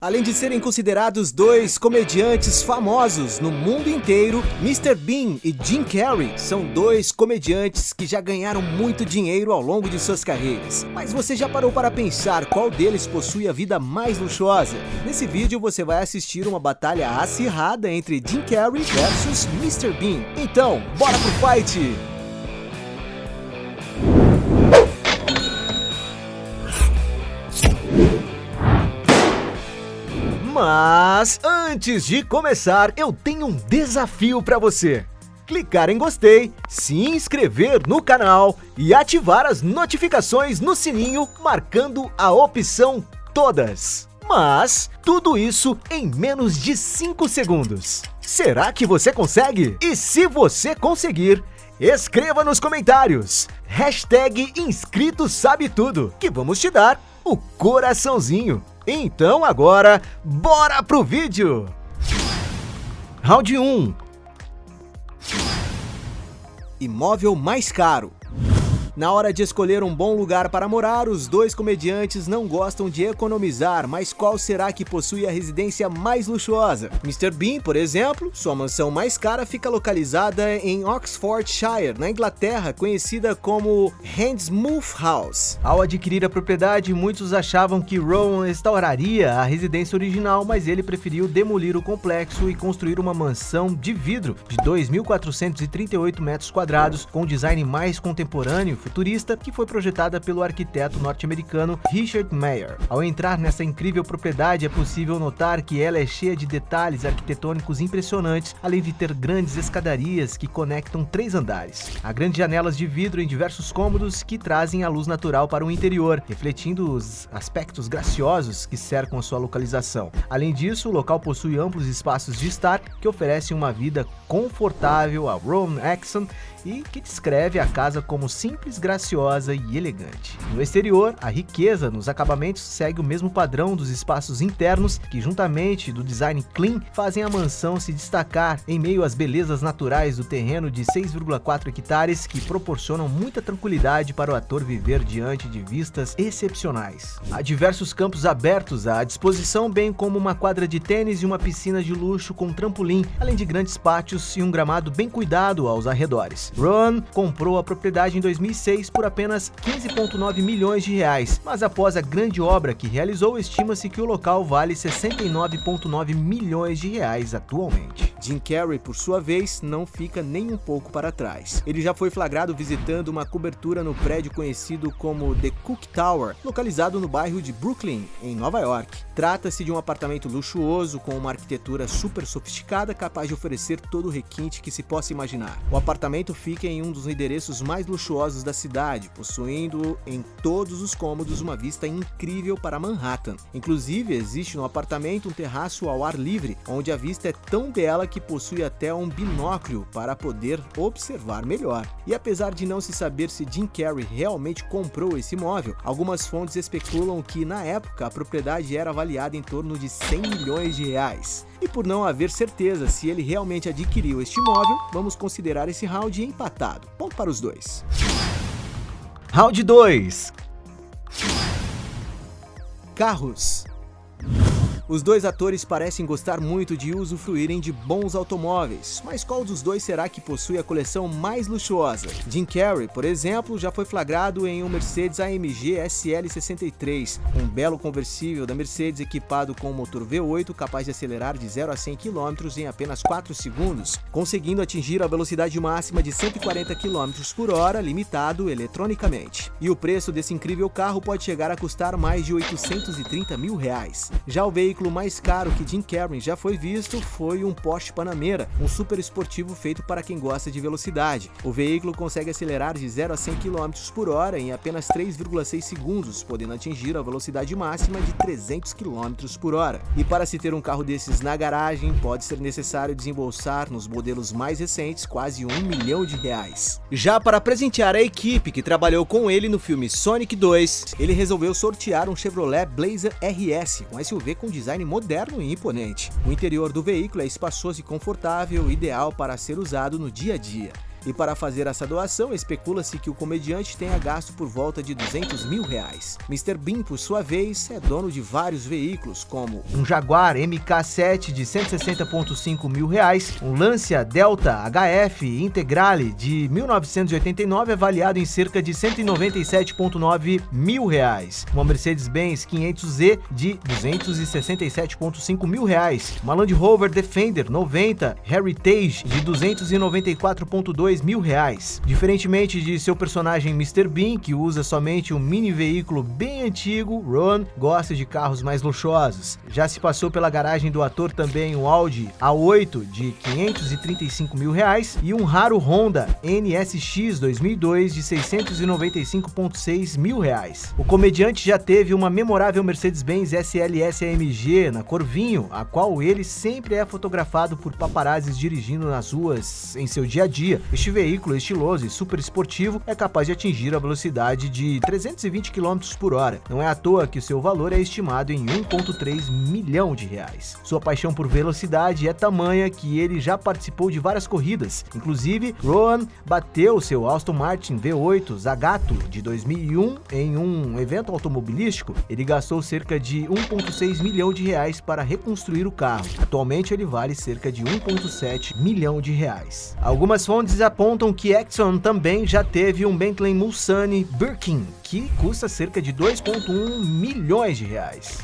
Além de serem considerados dois comediantes famosos no mundo inteiro, Mr. Bean e Jim Carrey são dois comediantes que já ganharam muito dinheiro ao longo de suas carreiras. Mas você já parou para pensar qual deles possui a vida mais luxuosa? Nesse vídeo você vai assistir uma batalha acirrada entre Jim Carrey versus Mr. Bean. Então, bora pro fight! Mas antes de começar, eu tenho um desafio para você. Clicar em gostei, se inscrever no canal e ativar as notificações no sininho, marcando a opção todas. Mas tudo isso em menos de 5 segundos. Será que você consegue? E se você conseguir, escreva nos comentários #InscritoSabeTudo, que vamos te dar o coraçãozinho. Então agora, bora pro vídeo! Round 1. Imóvel mais caro. Na hora de escolher um bom lugar para morar, os dois comediantes não gostam de economizar, mas qual será que possui a residência mais luxuosa? Mr. Bean, por exemplo, sua mansão mais cara fica localizada em Oxfordshire, na Inglaterra, conhecida como Handsmouth House. Ao adquirir a propriedade, muitos achavam que Rowan restauraria a residência original, mas ele preferiu demolir o complexo e construir uma mansão de vidro de 2.438 metros quadrados, com um design mais contemporâneo futurista, que foi projetada pelo arquiteto norte-americano Richard Meier. Ao entrar nessa incrível propriedade, é possível notar que ela é cheia de detalhes arquitetônicos impressionantes, além de ter grandes escadarias que conectam 3 andares. Há grandes janelas de vidro em diversos cômodos que trazem a luz natural para o interior, refletindo os aspectos graciosos que cercam a sua localização. Além disso, o local possui amplos espaços de estar que oferecem uma vida confortável a Rowan Atkinson e que descreve a casa como simples, graciosa e elegante. No exterior, a riqueza nos acabamentos segue o mesmo padrão dos espaços internos, que juntamente do design clean, fazem a mansão se destacar em meio às belezas naturais do terreno de 6,4 hectares que proporcionam muita tranquilidade para o ator viver diante de vistas excepcionais. Há diversos campos abertos à disposição, bem como uma quadra de tênis e uma piscina de luxo com trampolim, além de grandes pátios e um gramado bem cuidado aos arredores. Rowan comprou a propriedade em 2006 por apenas 15,9 milhões de reais, mas após a grande obra que realizou, estima-se que o local vale 69,9 milhões de reais atualmente. Jim Carrey, por sua vez, não fica nem um pouco para trás. Ele já foi flagrado visitando uma cobertura no prédio conhecido como The Cook Tower, localizado no bairro de Brooklyn, em Nova York. Trata-se de um apartamento luxuoso com uma arquitetura super sofisticada, capaz de oferecer todo o requinte que se possa imaginar. O apartamento fica em um dos endereços mais luxuosos da cidade, possuindo em todos os cômodos uma vista incrível para Manhattan. Inclusive, existe no apartamento um terraço ao ar livre, onde a vista é tão bela que possui até um binóculo para poder observar melhor. E apesar de não se saber se Jim Carrey realmente comprou esse imóvel, algumas fontes especulam que na época a propriedade era avaliada em torno de 100 milhões de reais. E por não haver certeza se ele realmente adquiriu este imóvel, vamos considerar esse round empatado. Ponto para os dois. Round 2. Carros. Os dois atores parecem gostar muito de usufruírem de bons automóveis, mas qual dos dois será que possui a coleção mais luxuosa? Jim Carrey, por exemplo, já foi flagrado em um Mercedes AMG SL63, um belo conversível da Mercedes equipado com um motor V8 capaz de acelerar de 0 a 100 km em apenas 4 segundos, conseguindo atingir a velocidade máxima de 140 km por hora, limitado eletronicamente. E o preço desse incrível carro pode chegar a custar mais de 830 mil reais. Já o veículo mais caro que Jim Carrey já foi visto foi um Porsche Panamera, um super esportivo feito para quem gosta de velocidade. O veículo consegue acelerar de 0 a 100 km por hora em apenas 3,6 segundos, podendo atingir a velocidade máxima de 300 km por hora. E para se ter um carro desses na garagem, pode ser necessário desembolsar nos modelos mais recentes quase 1 milhão de reais. Já para presentear a equipe que trabalhou com ele no filme Sonic 2, ele resolveu sortear um Chevrolet Blazer RS, um SUV com design moderno e imponente. O interior do veículo é espaçoso e confortável, ideal para ser usado no dia a dia. E para fazer essa doação, especula-se que o comediante tenha gasto por volta de R$200 mil. Mr. Bean, por sua vez, é dono de vários veículos, como um Jaguar MK7 de R$160,5 mil, um Lancia Delta HF Integrale de 1989 avaliado em cerca de R$197,9 mil, uma Mercedes-Benz 500Z de R$267,5 mil, uma Land Rover Defender 90 Heritage de R$294,2 mil. Diferentemente de seu personagem Mr. Bean, que usa somente um mini veículo bem antigo, Ron gosta de carros mais luxuosos. Já se passou pela garagem do ator também um Audi A8 de R$535 mil e um raro Honda NSX 2002 de R$695,6 mil. O comediante já teve uma memorável Mercedes-Benz SLS AMG na cor vinho, a qual ele sempre é fotografado por paparazzis dirigindo nas ruas em seu dia a dia. Este veículo estiloso e super esportivo é capaz de atingir a velocidade de 320 km por hora. Não é à toa que o seu valor é estimado em R$1,3 milhão. Sua paixão por velocidade é tamanha que ele já participou de várias corridas. Inclusive, Rowan bateu seu Aston Martin V8 Zagato de 2001 em um evento automobilístico. Ele gastou cerca de R$1,6 milhão para reconstruir o carro. Atualmente ele vale cerca de R$1,7 milhão. Algumas fontes apontam que Exxon também já teve um Bentley Mulsanne Birkin, que custa cerca de R$2,1 milhões.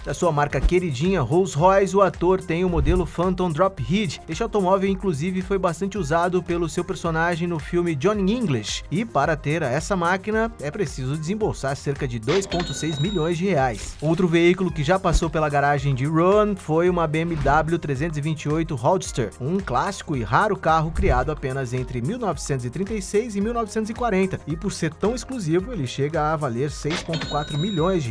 Da sua marca queridinha Rolls-Royce, o ator tem o modelo Phantom Drophead. Este automóvel inclusive foi bastante usado pelo seu personagem no filme Johnny English, e para ter essa máquina é preciso desembolsar cerca de R$2,6 milhões. Outro veículo que já passou pela garagem de Ron foi uma BMW 328 Roadster, um clássico e raro carro criado apenas entre 1936 e 1940, e por ser tão exclusivo ele chega a valer R$6,4 milhões.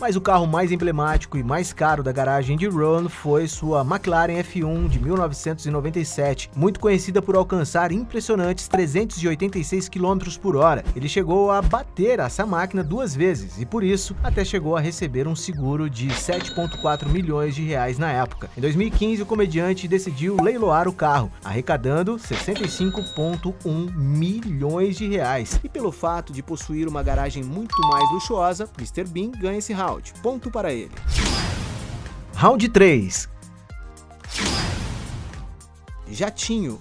Mas o carro mais emblemático e mais caro da garagem de Ron foi sua McLaren F1 de 1997, muito conhecida por alcançar impressionantes 386 km por hora. Ele chegou a bater essa máquina 2 vezes e por isso até chegou a receber um seguro de R$7,4 milhões na época. Em 2015, o comediante decidiu leiloar o carro, arrecadando R$65,1 milhões. E pelo fato de possuir uma garagem muito mais luxuosa, Mr. Bean ganha esse round. Ponto para ele. Round 3. Jatinho.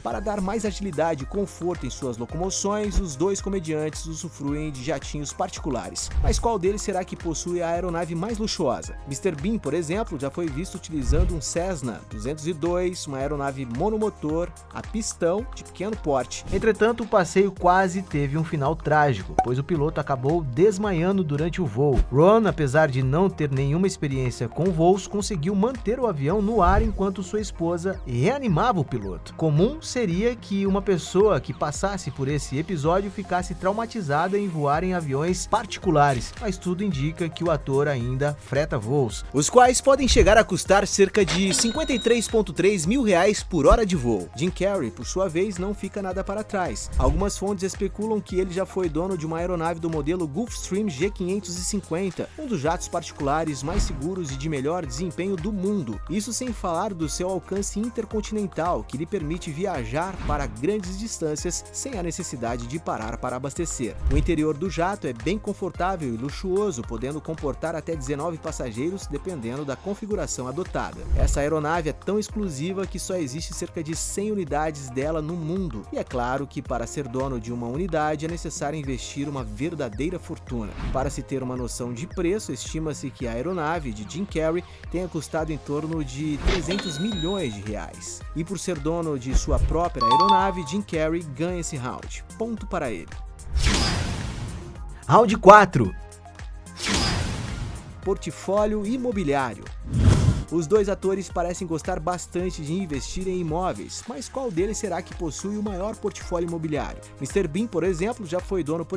Para dar mais agilidade e conforto em suas locomoções, os dois comediantes usufruem de jatinhos particulares. Mas qual deles será que possui a aeronave mais luxuosa? Mr. Bean, por exemplo, já foi visto utilizando um Cessna 202, uma aeronave monomotor a pistão de pequeno porte. Entretanto, o passeio quase teve um final trágico, pois o piloto acabou desmaiando durante o voo. Ron, apesar de não ter nenhuma experiência com voos, conseguiu manter o avião no ar enquanto sua esposa reanimava o piloto. Comum seria que uma pessoa que passasse por esse episódio ficasse traumatizada em voar em aviões particulares, mas tudo indica que o ator ainda freta voos, os quais podem chegar a custar cerca de R$53,3 mil por hora de voo. Jim Carrey, por sua vez, não fica nada para trás. Algumas fontes especulam que ele já foi dono de uma aeronave do modelo Gulfstream G550, um dos jatos particulares mais seguros e de melhor desempenho do mundo. Isso sem falar do seu alcance intercontinental, que lhe permite viajar para grandes distâncias sem a necessidade de parar para abastecer. O interior do jato é bem confortável e luxuoso, podendo comportar até 19 passageiros, dependendo da configuração adotada. Essa aeronave é tão exclusiva que só existe cerca de 100 unidades dela no mundo, e é claro que para ser dono de uma unidade é necessário investir uma verdadeira fortuna. Para se ter uma noção de preço, estima-se que a aeronave de Jim Carrey tenha custado em torno de R$300 milhões. E por ser dono de sua própria aeronave, Jim Carrey ganha esse round. Ponto para ele. Round 4. Portfólio imobiliário. Os dois atores parecem gostar bastante de investir em imóveis, mas qual deles será que possui o maior portfólio imobiliário? Mr. Bean, por exemplo, já foi dono,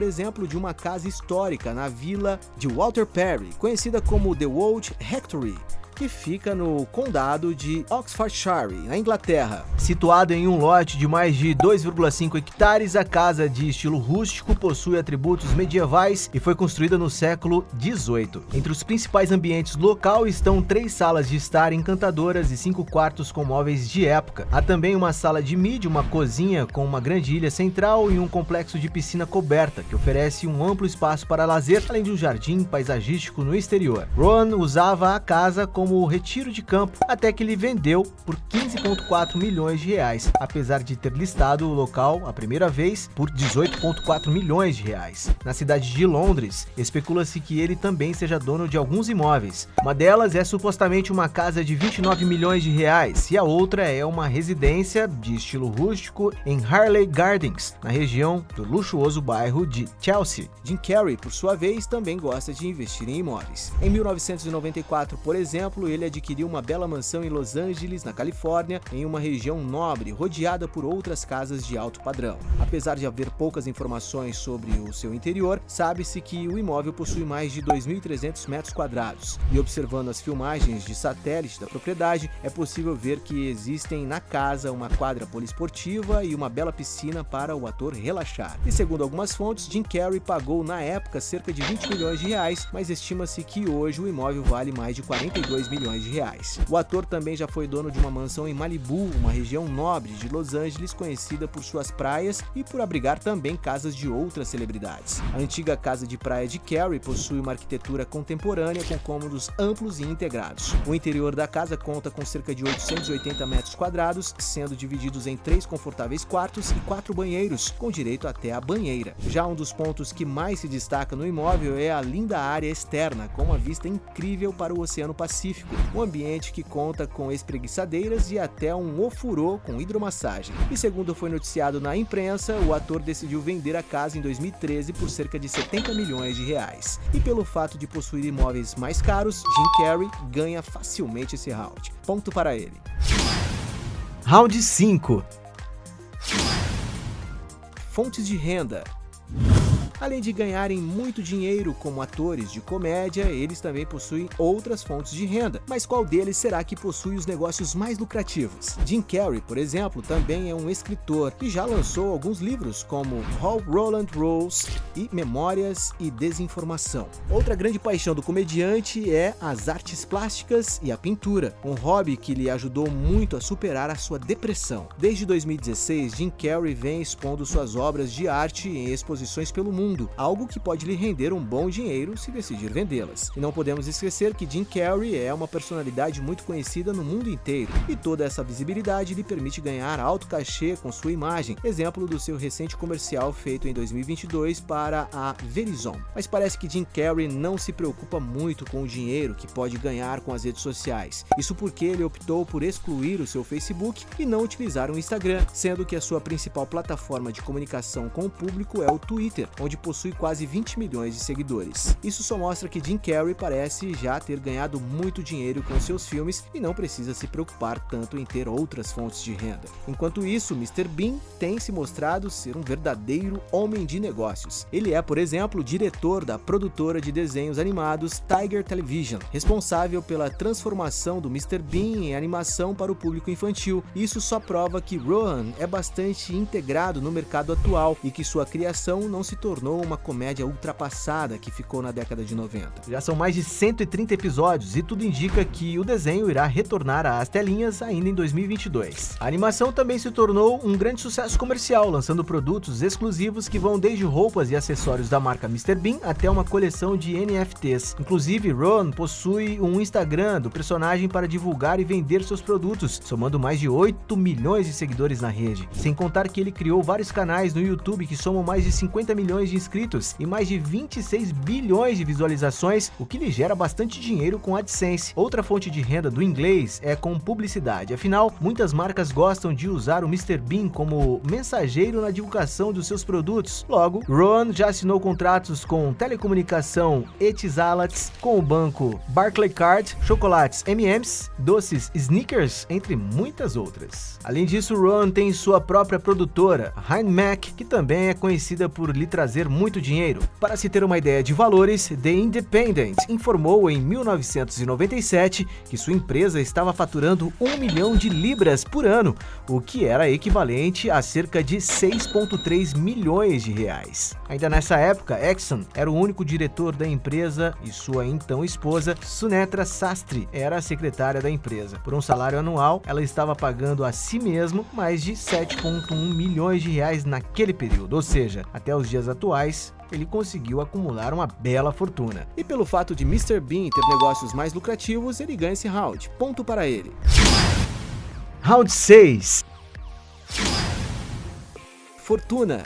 de uma casa histórica na vila de Walter Perry, conhecida como The Old Rectory, que fica no condado de Oxfordshire, na Inglaterra. Situado em um lote de mais de 2,5 hectares, a casa de estilo rústico possui atributos medievais e foi construída no século XVIII. Entre os principais ambientes do local estão 3 salas de estar encantadoras e 5 quartos com móveis de época. Há também uma sala de mídia, uma cozinha com uma grande ilha central e um complexo de piscina coberta, que oferece um amplo espaço para lazer, além de um jardim paisagístico no exterior. Rowan usava a casa como retiro de campo, até que ele vendeu por 15,4 milhões de reais, apesar de ter listado o local a primeira vez por 18,4 milhões de reais. Na cidade de Londres, especula-se que ele também seja dono de alguns imóveis. Uma delas é supostamente uma casa de 29 milhões de reais e a outra é uma residência de estilo rústico em Harley Gardens, na região do luxuoso bairro de Chelsea. Jim Carrey, por sua vez, também gosta de investir em imóveis. Em 1994, por exemplo, ele adquiriu uma bela mansão em Los Angeles, na Califórnia, em uma região nobre, rodeada por outras casas de alto padrão. Apesar de haver poucas informações sobre o seu interior, sabe-se que o imóvel possui mais de 2.300 metros quadrados. E observando as filmagens de satélite da propriedade, é possível ver que existem na casa uma quadra poliesportiva e uma bela piscina para o ator relaxar. E segundo algumas fontes, Jim Carrey pagou na época cerca de 20 milhões de reais, mas estima-se que hoje o imóvel vale mais de 42 milhões de reais. O ator também já foi dono de uma mansão em Malibu, uma região nobre de Los Angeles conhecida por suas praias e por abrigar também casas de outras celebridades. A antiga casa de praia de Carrey possui uma arquitetura contemporânea com cômodos amplos e integrados. O interior da casa conta com cerca de 880 metros quadrados, sendo divididos em 3 confortáveis quartos e 4 banheiros, com direito até a banheira. Já um dos pontos que mais se destaca no imóvel é a linda área externa, com uma vista incrível para o Oceano Pacífico, um ambiente que conta com espreguiçadeiras e até um ofurô com hidromassagem. E segundo foi noticiado na imprensa, o ator decidiu vender a casa em 2013 por cerca de 70 milhões de reais. E pelo fato de possuir imóveis mais caros, Jim Carrey ganha facilmente esse round. Ponto para ele. Round 5. Fontes de renda. Além de ganharem muito dinheiro como atores de comédia, eles também possuem outras fontes de renda. Mas qual deles será que possui os negócios mais lucrativos? Jim Carrey, por exemplo, também é um escritor e já lançou alguns livros como How Roland Rose e Memórias e Desinformação. Outra grande paixão do comediante é as artes plásticas e a pintura, um hobby que lhe ajudou muito a superar a sua depressão. Desde 2016, Jim Carrey vem expondo suas obras de arte em exposições pelo mundo, algo que pode lhe render um bom dinheiro se decidir vendê-las. E não podemos esquecer que Jim Carrey é uma personalidade muito conhecida no mundo inteiro, e toda essa visibilidade lhe permite ganhar alto cachê com sua imagem, exemplo do seu recente comercial feito em 2022 para a Verizon. Mas parece que Jim Carrey não se preocupa muito com o dinheiro que pode ganhar com as redes sociais. Isso porque ele optou por excluir o seu Facebook e não utilizar o Instagram, sendo que a sua principal plataforma de comunicação com o público é o Twitter, onde possui quase 20 milhões de seguidores. Isso só mostra que Jim Carrey parece já ter ganhado muito dinheiro com seus filmes e não precisa se preocupar tanto em ter outras fontes de renda. Enquanto isso, Mr. Bean tem se mostrado ser um verdadeiro homem de negócios. Ele é, por exemplo, o diretor da produtora de desenhos animados Tiger Television, responsável pela transformação do Mr. Bean em animação para o público infantil. Isso só prova que Rowan é bastante integrado no mercado atual e que sua criação não se tornou uma comédia ultrapassada que ficou na década de 90. Já são mais de 130 episódios e tudo indica que o desenho irá retornar às telinhas ainda em 2022. A animação também se tornou um grande sucesso comercial, lançando produtos exclusivos que vão desde roupas e acessórios da marca Mr. Bean até uma coleção de NFTs. Inclusive, Rowan possui um Instagram do personagem para divulgar e vender seus produtos, somando mais de 8 milhões de seguidores na rede. Sem contar que ele criou vários canais no YouTube que somam mais de 50 milhões de inscritos e mais de 26 bilhões de visualizações, o que lhe gera bastante dinheiro com AdSense. Outra fonte de renda do inglês é com publicidade, afinal, muitas marcas gostam de usar o Mr. Bean como mensageiro na divulgação dos seus produtos. Logo, Rowan já assinou contratos com telecomunicação Etisalat, com o banco Barclaycard, chocolates M&M's, doces Snickers, entre muitas outras. Além disso, Rowan tem sua própria produtora, Hein Mac, que também é conhecida por lhe trazer fazer muito dinheiro. Para se ter uma ideia de valores, The Independent informou em 1997 que sua empresa estava faturando 1 milhão de libras por ano, o que era equivalente a cerca de 6,3 milhões de reais. Ainda nessa época, Exxon era o único diretor da empresa e sua então esposa, Sunetra Sastry, era a secretária da empresa. Por um salário anual, ela estava pagando a si mesmo mais de 7,1 milhões de reais naquele período, ou seja, até os dias atuais, ele conseguiu acumular uma bela fortuna. E pelo fato de Mr. Bean ter negócios mais lucrativos, ele ganha esse round. Ponto para ele. Round 6. Fortuna.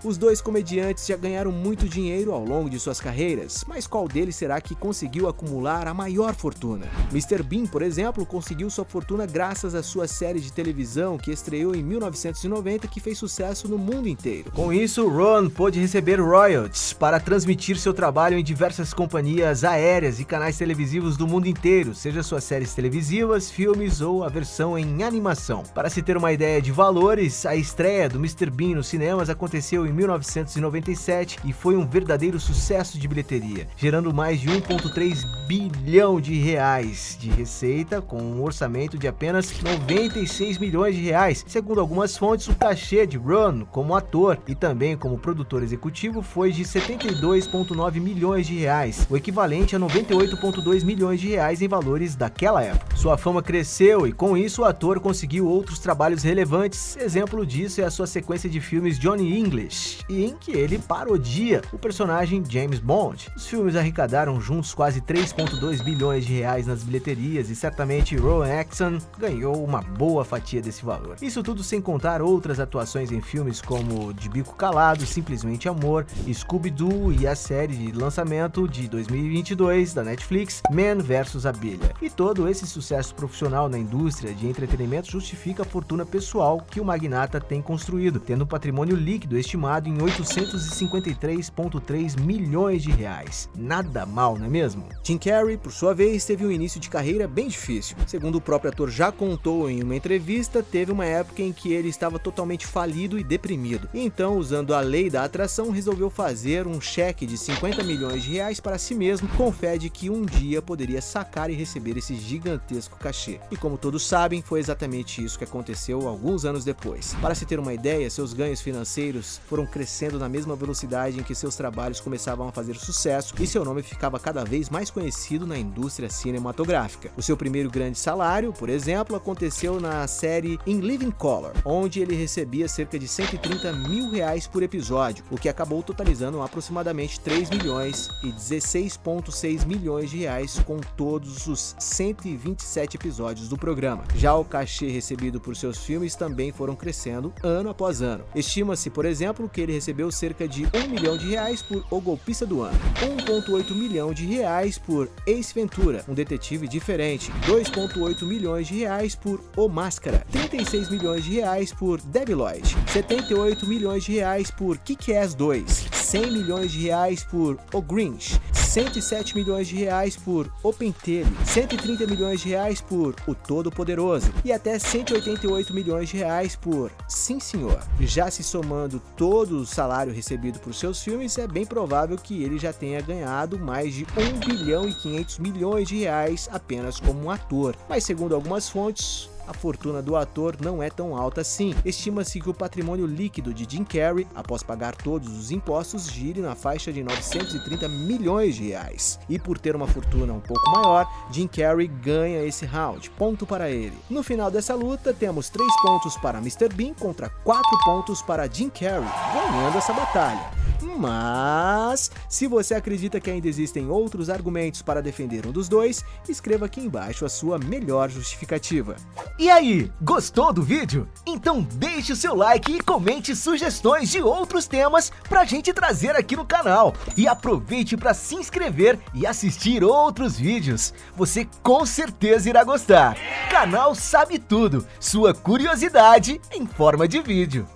Os dois comediantes já ganharam muito dinheiro ao longo de suas carreiras, mas qual deles será que conseguiu acumular a maior fortuna? Mr. Bean, por exemplo, conseguiu sua fortuna graças à sua série de televisão que estreou em 1990 e que fez sucesso no mundo inteiro. Com isso, Ron pôde receber royalties para transmitir seu trabalho em diversas companhias aéreas e canais televisivos do mundo inteiro, seja suas séries televisivas, filmes ou a versão em animação. Para se ter uma ideia de valores, a estreia do Mr. Bean nos cinemas aconteceu em 1997 e foi um verdadeiro sucesso de bilheteria, gerando mais de 1,3 bilhão de reais de receita com um orçamento de apenas 96 milhões de reais. Segundo algumas fontes, o cachê de Ron como ator e também como produtor executivo foi de 72,9 milhões de reais, o equivalente a 98,2 milhões de reais em valores daquela época. Sua fama cresceu e com isso o ator conseguiu outros trabalhos relevantes. Exemplo disso é a sua sequência de filmes Johnny English, e em que ele parodia o personagem James Bond. Os filmes arrecadaram juntos quase 3,2 bilhões de reais nas bilheterias e certamente Rowan Atkinson ganhou uma boa fatia desse valor. Isso tudo sem contar outras atuações em filmes como De Bico Calado, Simplesmente Amor, Scooby-Doo e a série de lançamento de 2022 da Netflix, Man vs Abelha. E todo esse sucesso profissional na indústria de entretenimento justifica a fortuna pessoal que o magnata tem construído, tendo um patrimônio líquido estimado em 853,3 milhões de reais. Nada mal, não é mesmo? Jim Carrey, por sua vez, teve um início de carreira bem difícil. Segundo o próprio ator já contou em uma entrevista, teve uma época em que ele estava totalmente falido e deprimido. E então, usando a lei da atração, resolveu fazer um cheque de 50 milhões de reais para si mesmo, com fé de que um dia poderia sacar e receber esse gigantesco cachê. E como todos sabem, foi exatamente isso que aconteceu alguns anos depois. Para se ter uma ideia, seus ganhos financeiros foram crescendo na mesma velocidade em que seus trabalhos começavam a fazer sucesso e seu nome ficava cada vez mais conhecido na indústria cinematográfica. O seu primeiro grande salário, por exemplo, aconteceu na série In Living Color, onde ele recebia cerca de 130 mil reais por episódio, o que acabou totalizando aproximadamente 3 milhões e 16,6 milhões de reais com todos os 127 episódios do programa. Já o cachê recebido por seus filmes também foram crescendo ano após ano. Estima-se, por exemplo, que ele recebeu cerca de 1 milhão de reais por O Golpista do Ano, 1,8 milhão de reais por Ace Ventura, um detetive diferente, 2,8 milhões de reais por O Máscara, 36 milhões de reais por Debi Lloyd, 78 milhões de reais por Kick-Ass 2, 100 milhões de reais por O Grinch, 107 milhões de reais por O Pentelho, 130 milhões de reais por O Todo-Poderoso e até 188 milhões de reais por Sim Senhor. Já se somando todo o salário recebido por seus filmes, é bem provável que ele já tenha ganhado mais de 1 bilhão e 500 milhões de reais apenas como um ator. Mas segundo algumas fontes, a fortuna do ator não é tão alta assim. Estima-se que o patrimônio líquido de Jim Carrey, após pagar todos os impostos, gire na faixa de 930 milhões de reais. E por ter uma fortuna um pouco maior, Jim Carrey ganha esse round. Ponto para ele. No final dessa luta, temos 3 pontos para Mr. Bean contra 4 pontos para Jim Carrey, ganhando essa batalha. Mas, se você acredita que ainda existem outros argumentos para defender um dos dois, escreva aqui embaixo a sua melhor justificativa. E aí, gostou do vídeo? Então deixe o seu like e comente sugestões de outros temas pra gente trazer aqui no canal. E aproveite para se inscrever e assistir outros vídeos. Você com certeza irá gostar. Canal Sabe Tudo, sua curiosidade em forma de vídeo.